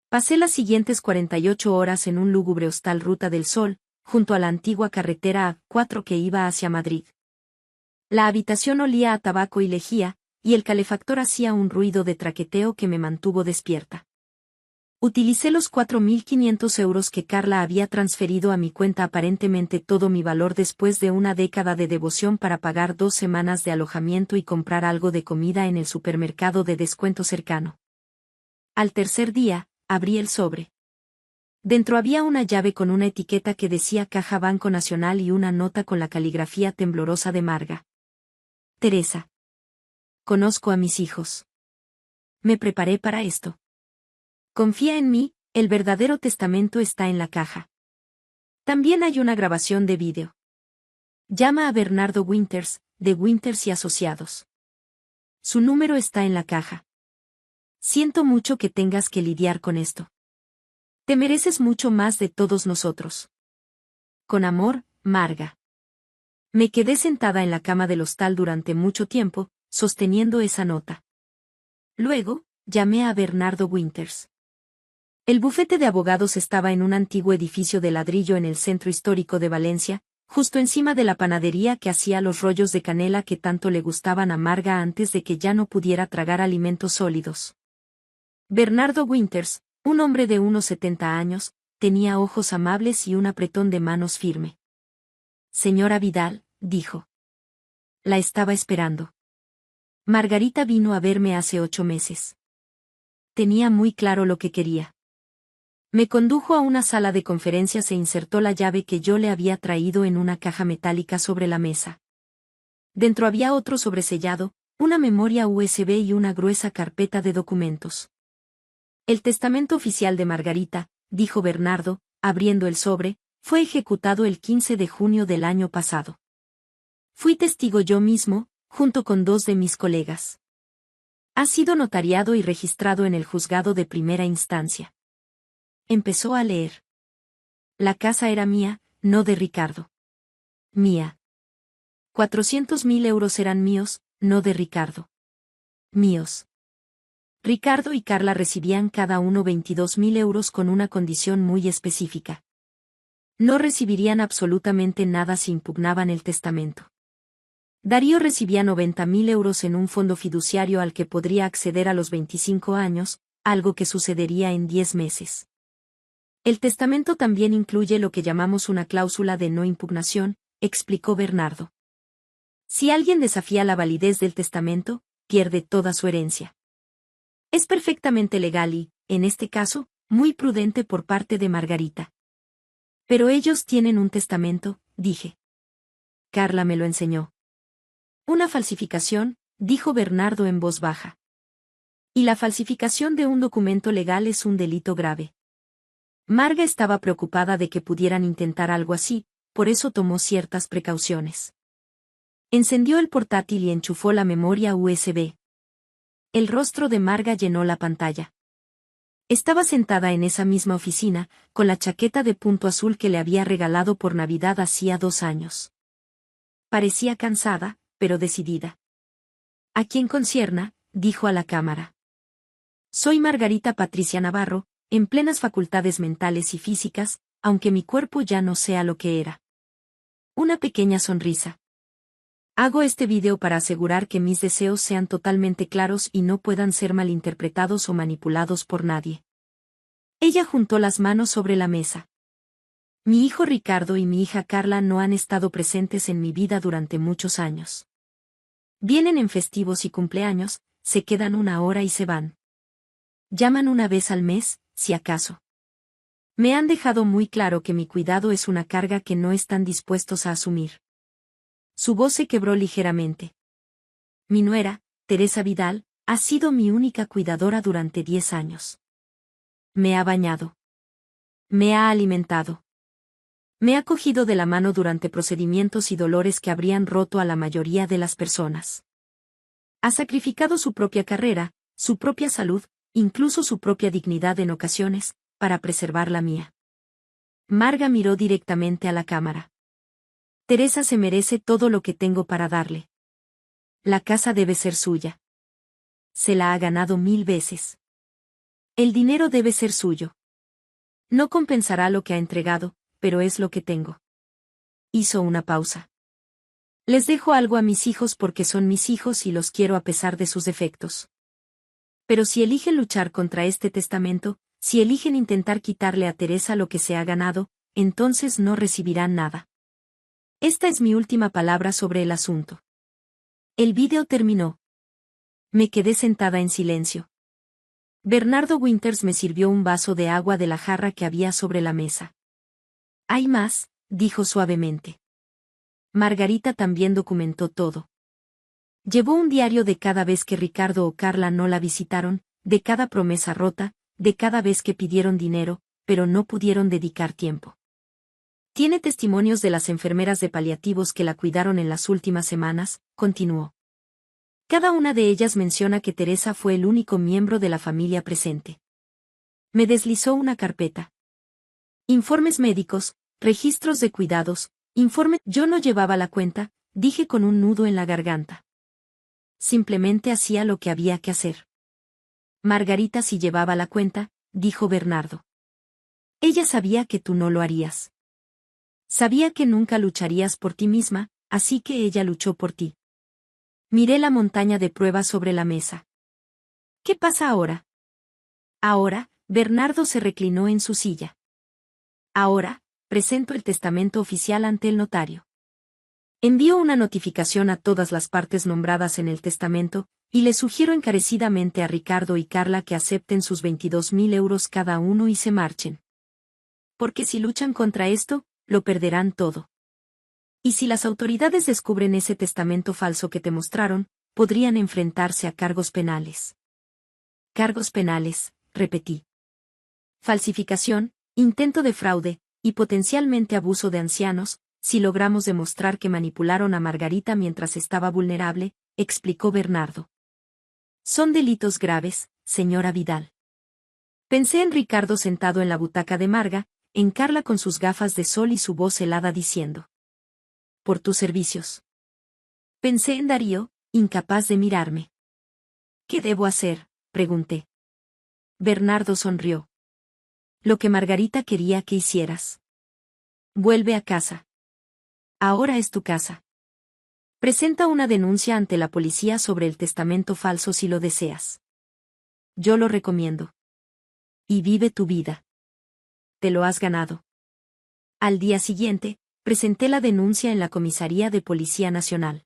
Pasé las siguientes 48 horas en un lúgubre hostal Ruta del Sol, junto a la antigua carretera A4 que iba hacia Madrid. La habitación olía a tabaco y lejía, y el calefactor hacía un ruido de traqueteo que me mantuvo despierta. Utilicé los 4.500 euros que Carla había transferido a mi cuenta, aparentemente todo mi valor después de una década de devoción, para pagar 2 semanas de alojamiento y comprar algo de comida en el supermercado de descuento cercano. Al tercer día, abrí el sobre. Dentro había una llave con una etiqueta que decía Caja Banco Nacional y una nota con la caligrafía temblorosa de Marga. Teresa. Conozco a mis hijos. Me preparé para esto. Confía en mí, el verdadero testamento está en la caja. También hay una grabación de vídeo. Llama a Bernardo Winters, de Winters y Asociados. Su número está en la caja. Siento mucho que tengas que lidiar con esto. Te mereces mucho más de todos nosotros. Con amor, Marga. Me quedé sentada en la cama del hostal durante mucho tiempo, sosteniendo esa nota. Luego, llamé a Bernardo Winters. El bufete de abogados estaba en un antiguo edificio de ladrillo en el centro histórico de Valencia, justo encima de la panadería que hacía los rollos de canela que tanto le gustaban a Marga antes de que ya no pudiera tragar alimentos sólidos. Bernardo Winters, un hombre de unos 70 años, tenía ojos amables y un apretón de manos firme. Señora Vidal, dijo. La estaba esperando. Margarita vino a verme hace 8 meses. Tenía muy claro lo que quería. Me condujo a una sala de conferencias e insertó la llave que yo le había traído en una caja metálica sobre la mesa. Dentro había otro sobresellado, una memoria USB y una gruesa carpeta de documentos. El testamento oficial de Margarita, dijo Bernardo, abriendo el sobre, Fue ejecutado el 15 de junio del año pasado. Fui testigo yo mismo, junto con 2 de mis colegas. Ha sido notariado y registrado en el juzgado de primera instancia. Empezó a leer. La casa era mía, no de Ricardo. Mía. 400.000 euros eran míos, no de Ricardo. Míos. Ricardo y Carla recibían cada uno 22.000 euros con una condición muy específica. No recibirían absolutamente nada si impugnaban el testamento. Darío recibía 90.000 euros en un fondo fiduciario al que podría acceder a los 25 años, algo que sucedería en 10 meses. El testamento también incluye lo que llamamos una cláusula de no impugnación, explicó Bernardo. Si alguien desafía la validez del testamento, pierde toda su herencia. Es perfectamente legal y, en este caso, muy prudente por parte de Margarita. Pero ellos tienen un testamento, dije. Carla me lo enseñó. Una falsificación, dijo Bernardo en voz baja. Y la falsificación de un documento legal es un delito grave. Marga estaba preocupada de que pudieran intentar algo así, por eso tomó ciertas precauciones. Encendió el portátil y enchufó la memoria USB. El rostro de Marga llenó la pantalla. Estaba sentada en esa misma oficina, con la chaqueta de punto azul que le había regalado por Navidad hacía 2 años. Parecía cansada, pero decidida. ¿A quién concierna?, dijo a la cámara. Soy Margarita Patricia Navarro, en plenas facultades mentales y físicas, aunque mi cuerpo ya no sea lo que era. Una pequeña sonrisa. Hago este video para asegurar que mis deseos sean totalmente claros y no puedan ser malinterpretados o manipulados por nadie. Ella juntó las manos sobre la mesa. Mi hijo Ricardo y mi hija Carla no han estado presentes en mi vida durante muchos años. Vienen en festivos y cumpleaños, se quedan 1 hora y se van. Llaman 1 vez al mes, si acaso. Me han dejado muy claro que mi cuidado es una carga que no están dispuestos a asumir. Su voz se quebró ligeramente. Mi nuera, Teresa Vidal, ha sido mi única cuidadora durante 10 años. Me ha bañado. Me ha alimentado. Me ha cogido de la mano durante procedimientos y dolores que habrían roto a la mayoría de las personas. Ha sacrificado su propia carrera, su propia salud, incluso su propia dignidad en ocasiones, para preservar la mía. Marga miró directamente a la cámara. Teresa se merece todo lo que tengo para darle. La casa debe ser suya. Se la ha ganado 1000 veces. El dinero debe ser suyo. No compensará lo que ha entregado, pero es lo que tengo. Hizo una pausa. Les dejo algo a mis hijos porque son mis hijos y los quiero a pesar de sus defectos. Pero si eligen luchar contra este testamento, si eligen intentar quitarle a Teresa lo que se ha ganado, entonces no recibirán nada. Esta es mi última palabra sobre el asunto. El vídeo terminó. Me quedé sentada en silencio. Bernardo Winters me sirvió un vaso de agua de la jarra que había sobre la mesa. Hay más, dijo suavemente. Margarita también documentó todo. Llevó un diario de cada vez que Ricardo o Carla no la visitaron, de cada promesa rota, de cada vez que pidieron dinero, pero no pudieron dedicar tiempo. Tiene testimonios de las enfermeras de paliativos que la cuidaron en las últimas semanas, continuó. Cada una de ellas menciona que Teresa fue el único miembro de la familia presente. Me deslizó una carpeta. Informes médicos, registros de cuidados, informe. Yo no llevaba la cuenta, dije con un nudo en la garganta. Simplemente hacía lo que había que hacer. Margarita sí llevaba la cuenta, dijo Bernardo. Ella sabía que tú no lo harías. Sabía que nunca lucharías por ti misma, así que ella luchó por ti. Miré la montaña de pruebas sobre la mesa. ¿Qué pasa ahora? Ahora, Bernardo se reclinó en su silla. Ahora, presento el testamento oficial ante el notario. Envío una notificación a todas las partes nombradas en el testamento, y le sugiero encarecidamente a Ricardo y Carla que acepten sus 22.000 euros cada uno y se marchen. Porque si luchan contra esto, lo perderán todo. Y si las autoridades descubren ese testamento falso que te mostraron, podrían enfrentarse a cargos penales. Cargos penales, repetí. Falsificación, intento de fraude, y potencialmente abuso de ancianos, si logramos demostrar que manipularon a Margarita mientras estaba vulnerable, explicó Bernardo. Son delitos graves, señora Vidal. Pensé en Ricardo sentado en la butaca de Marga, en Carla con sus gafas de sol y su voz helada diciendo: por tus servicios. Pensé en Darío, incapaz de mirarme. ¿Qué debo hacer?, pregunté. Bernardo sonrió. Lo que Margarita quería que hicieras. Vuelve a casa. Ahora es tu casa. Presenta una denuncia ante la policía sobre el testamento falso si lo deseas. Yo lo recomiendo. Y vive tu vida. Te lo has ganado. Al día siguiente, presenté la denuncia en la comisaría de Policía Nacional.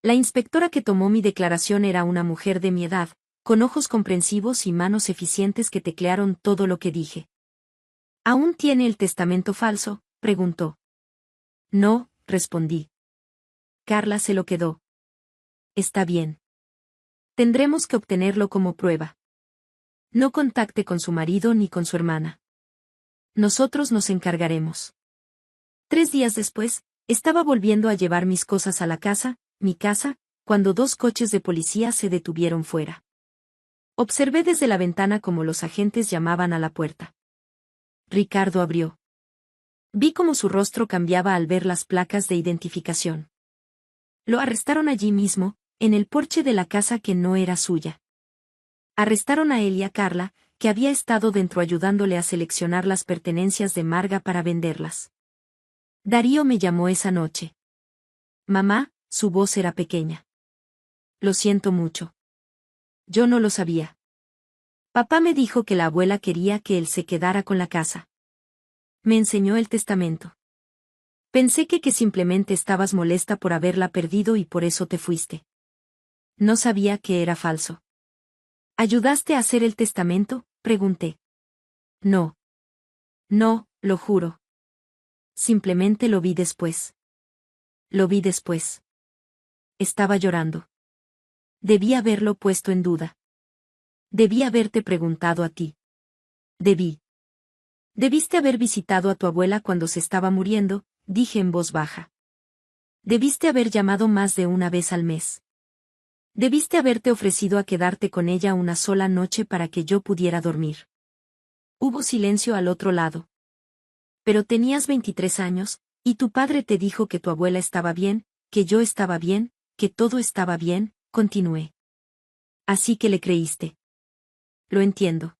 La inspectora que tomó mi declaración era una mujer de mi edad, con ojos comprensivos y manos eficientes que teclearon todo lo que dije. ¿Aún tiene el testamento falso?, preguntó. No, respondí. Carla se lo quedó. Está bien. Tendremos que obtenerlo como prueba. No contacte con su marido ni con su hermana. Nosotros nos encargaremos. 3 días después, estaba volviendo a llevar mis cosas a la casa, mi casa, cuando 2 coches de policía se detuvieron fuera. Observé desde la ventana cómo los agentes llamaban a la puerta. Ricardo abrió. Vi cómo su rostro cambiaba al ver las placas de identificación. Lo arrestaron allí mismo, en el porche de la casa que no era suya. Arrestaron a él y a Carla, que había estado dentro ayudándole a seleccionar las pertenencias de Marga para venderlas. Darío me llamó esa noche. Mamá, su voz era pequeña. Lo siento mucho. Yo no lo sabía. Papá me dijo que la abuela quería que él se quedara con la casa. Me enseñó el testamento. Pensé que simplemente estabas molesta por haberla perdido y por eso te fuiste. No sabía que era falso. ¿Ayudaste a hacer el testamento?, pregunté. No. No, lo juro. Simplemente lo vi después. Lo vi después. Estaba llorando. Debí haberlo puesto en duda. Debí haberte preguntado a ti. Debí. Debiste haber visitado a tu abuela cuando se estaba muriendo, dije en voz baja. Debiste haber llamado más de una vez al mes. Debiste haberte ofrecido a quedarte con ella una sola noche para que yo pudiera dormir. Hubo silencio al otro lado. Pero tenías 23 años, y tu padre te dijo que tu abuela estaba bien, que yo estaba bien, que todo estaba bien, continué. Así que le creíste. Lo entiendo.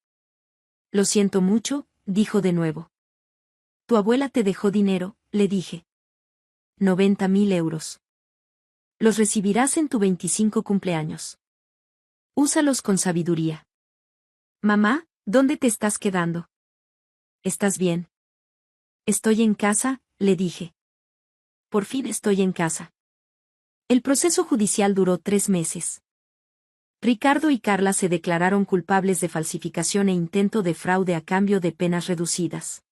Lo siento mucho, dijo de nuevo. Tu abuela te dejó dinero, le dije. 90.000 euros. Los recibirás en tu 25 cumpleaños. Úsalos con sabiduría. Mamá, ¿dónde te estás quedando? ¿Estás bien? Estoy en casa, le dije. Por fin estoy en casa. El proceso judicial duró 3 meses. Ricardo y Carla se declararon culpables de falsificación e intento de fraude a cambio de penas reducidas.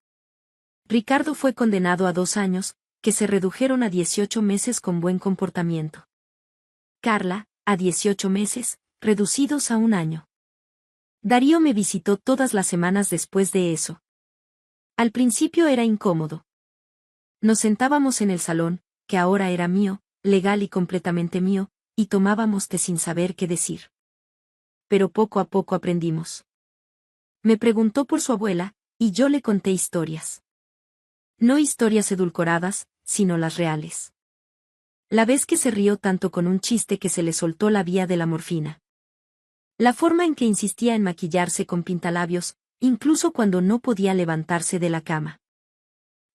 Ricardo fue condenado a 2 años, que se redujeron a 18 meses con buen comportamiento. Carla, a 18 meses, reducidos a 1 año. Darío me visitó todas las semanas después de eso. Al principio era incómodo. Nos sentábamos en el salón, que ahora era mío, legal y completamente mío, y tomábamos té sin saber qué decir. Pero poco a poco aprendimos. Me preguntó por su abuela, y yo le conté historias. No historias edulcoradas, sino las reales. La vez que se rió tanto con un chiste que se le soltó la vía de la morfina. La forma en que insistía en maquillarse con pintalabios, incluso cuando no podía levantarse de la cama.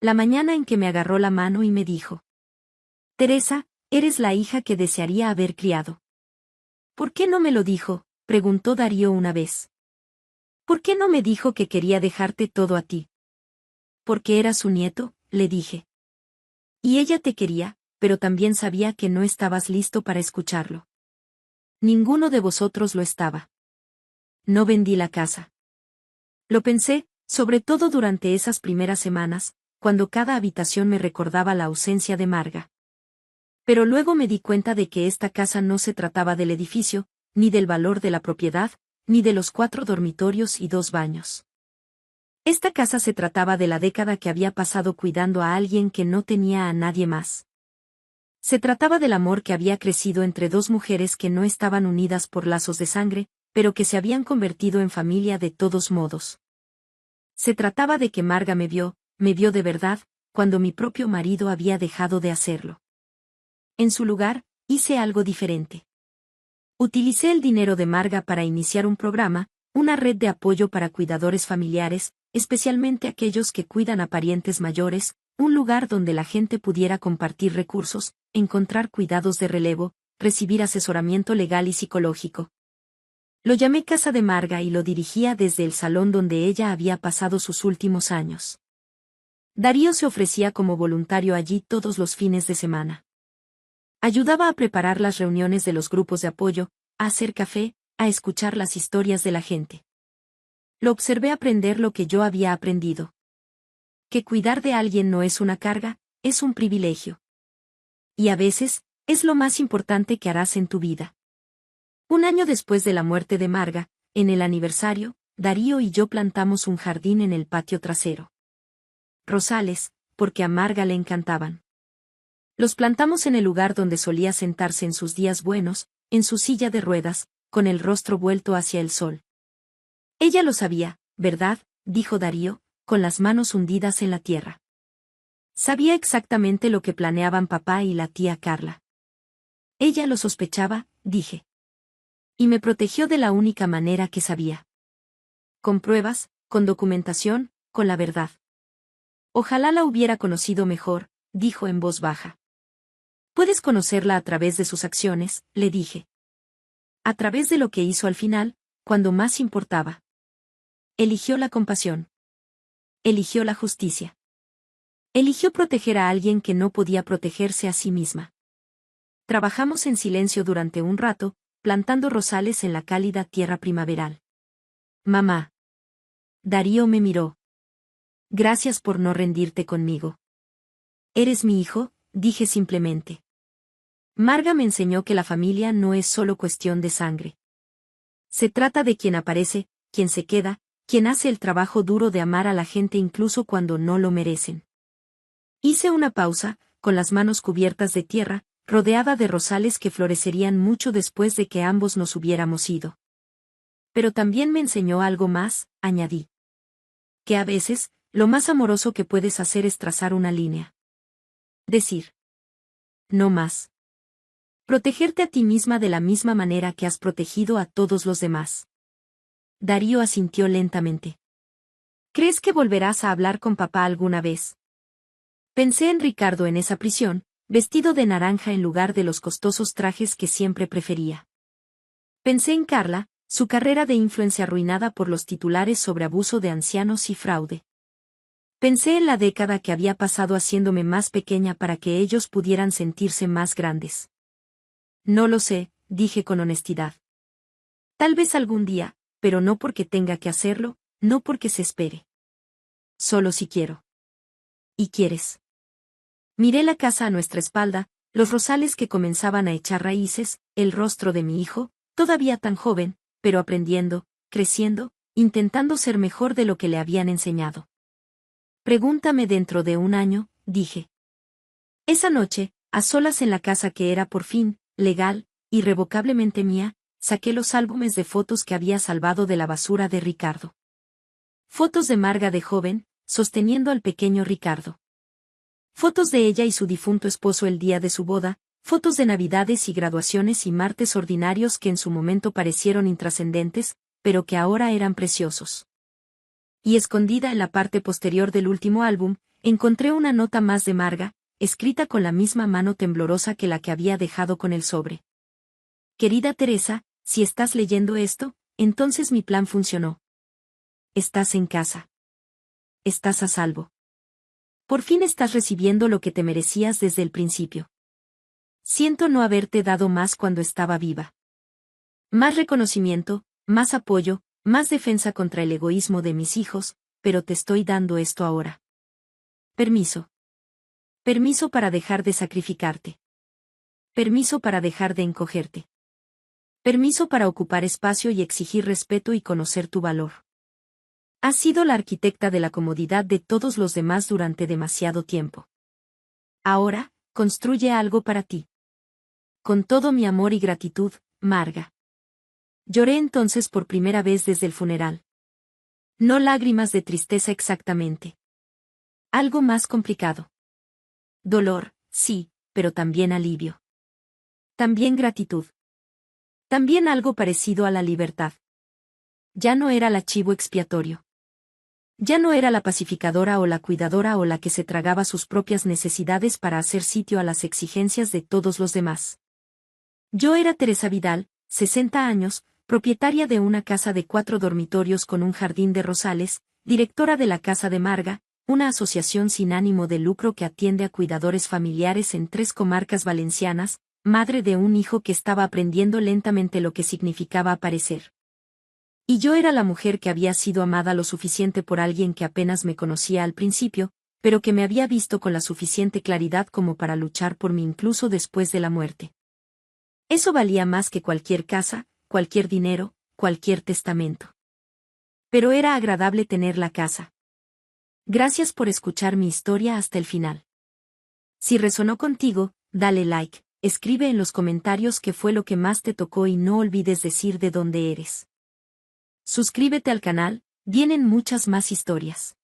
La mañana en que me agarró la mano y me dijo: Teresa, eres la hija que desearía haber criado. ¿Por qué no me lo dijo?, preguntó Darío una vez. ¿Por qué no me dijo que quería dejarte todo a ti? Porque era su nieto, le dije. Y ella te quería, pero también sabía que no estabas listo para escucharlo. Ninguno de vosotros lo estaba. No vendí la casa. Lo pensé, sobre todo durante esas primeras semanas, cuando cada habitación me recordaba la ausencia de Marga. Pero luego me di cuenta de que esta casa no se trataba del edificio, ni del valor de la propiedad, ni de los 4 dormitorios y 2 baños. Esta casa se trataba de la década que había pasado cuidando a alguien que no tenía a nadie más. Se trataba del amor que había crecido entre dos mujeres que no estaban unidas por lazos de sangre, pero que se habían convertido en familia de todos modos. Se trataba de que Marga me vio de verdad, cuando mi propio marido había dejado de hacerlo. En su lugar, hice algo diferente. Utilicé el dinero de Marga para iniciar un programa, una red de apoyo para cuidadores familiares, especialmente aquellos que cuidan a parientes mayores, un lugar donde la gente pudiera compartir recursos, encontrar cuidados de relevo, recibir asesoramiento legal y psicológico. Lo llamé Casa de Marga y lo dirigía desde el salón donde ella había pasado sus últimos años. Darío se ofrecía como voluntario allí todos los fines de semana. Ayudaba a preparar las reuniones de los grupos de apoyo, a hacer café, a escuchar las historias de la gente. Lo observé aprender lo que yo había aprendido. Que cuidar de alguien no es una carga, es un privilegio. Y a veces, es lo más importante que harás en tu vida. Un año después de la muerte de Marga, en el aniversario, Darío y yo plantamos un jardín en el patio trasero. Rosales, porque a Marga le encantaban. Los plantamos en el lugar donde solía sentarse en sus días buenos, en su silla de ruedas, con el rostro vuelto hacia el sol. Ella lo sabía, ¿verdad?, dijo Darío, con las manos hundidas en la tierra. Sabía exactamente lo que planeaban papá y la tía Carla. Ella lo sospechaba, dije. Y me protegió de la única manera que sabía. Con pruebas, con documentación, con la verdad. Ojalá la hubiera conocido mejor, dijo en voz baja. Puedes conocerla a través de sus acciones, le dije. A través de lo que hizo al final, cuando más importaba. Eligió la compasión. Eligió la justicia. Eligió proteger a alguien que no podía protegerse a sí misma. Trabajamos en silencio durante un rato, plantando rosales en la cálida tierra primaveral. Mamá. Darío me miró. Gracias por no rendirte conmigo. Eres mi hijo, dije simplemente. Marga me enseñó que la familia no es solo cuestión de sangre. Se trata de quien aparece, quien se queda, quien hace el trabajo duro de amar a la gente incluso cuando no lo merecen. Hice una pausa, con las manos cubiertas de tierra, rodeada de rosales que florecerían mucho después de que ambos nos hubiéramos ido. Pero también me enseñó algo más, añadí. Que a veces, lo más amoroso que puedes hacer es trazar una línea. Decir. No más. Protegerte a ti misma de la misma manera que has protegido a todos los demás. Darío asintió lentamente. ¿Crees que volverás a hablar con papá alguna vez? Pensé en Ricardo en esa prisión, vestido de naranja en lugar de los costosos trajes que siempre prefería. Pensé en Carla, su carrera de influencia arruinada por los titulares sobre abuso de ancianos y fraude. Pensé en la década que había pasado haciéndome más pequeña para que ellos pudieran sentirse más grandes. No lo sé, dije con honestidad. Tal vez algún día, pero no porque tenga que hacerlo, no porque se espere. Solo si quiero. ¿Y quieres? Miré la casa a nuestra espalda, los rosales que comenzaban a echar raíces, el rostro de mi hijo, todavía tan joven, pero aprendiendo, creciendo, intentando ser mejor de lo que le habían enseñado. Pregúntame dentro de un año, dije. Esa noche, a solas en la casa que era por fin, legal, irrevocablemente mía, saqué los álbumes de fotos que había salvado de la basura de Ricardo. Fotos de Marga de joven, sosteniendo al pequeño Ricardo. Fotos de ella y su difunto esposo el día de su boda, fotos de navidades y graduaciones y martes ordinarios que en su momento parecieron intrascendentes, pero que ahora eran preciosos. Y escondida en la parte posterior del último álbum, encontré una nota más de Marga, escrita con la misma mano temblorosa que la que había dejado con el sobre. Querida Teresa, si estás leyendo esto, entonces mi plan funcionó. Estás en casa. Estás a salvo. Por fin estás recibiendo lo que te merecías desde el principio. Siento no haberte dado más cuando estaba viva. Más reconocimiento, más apoyo, más defensa contra el egoísmo de mis hijos, pero te estoy dando esto ahora. Permiso. Permiso para dejar de sacrificarte. Permiso para dejar de encogerte. Permiso para ocupar espacio y exigir respeto y conocer tu valor. Has sido la arquitecta de la comodidad de todos los demás durante demasiado tiempo. Ahora, construye algo para ti. Con todo mi amor y gratitud, Marga. Lloré entonces por primera vez desde el funeral. No lágrimas de tristeza exactamente. Algo más complicado. Dolor, sí, pero también alivio. También gratitud. También algo parecido a la libertad. Ya no era el chivo expiatorio. Ya no era la pacificadora o la cuidadora o la que se tragaba sus propias necesidades para hacer sitio a las exigencias de todos los demás. Yo era Teresa Vidal, 60 años, propietaria de una casa de 4 dormitorios con un jardín de rosales, directora de la Casa de Marga, una asociación sin ánimo de lucro que atiende a cuidadores familiares en 3 comarcas valencianas, madre de un hijo que estaba aprendiendo lentamente lo que significaba aparecer. Y yo era la mujer que había sido amada lo suficiente por alguien que apenas me conocía al principio, pero que me había visto con la suficiente claridad como para luchar por mí incluso después de la muerte. Eso valía más que cualquier casa, cualquier dinero, cualquier testamento. Pero era agradable tener la casa. Gracias por escuchar mi historia hasta el final. Si resonó contigo, dale like, escribe en los comentarios qué fue lo que más te tocó y no olvides decir de dónde eres. Suscríbete al canal, vienen muchas más historias.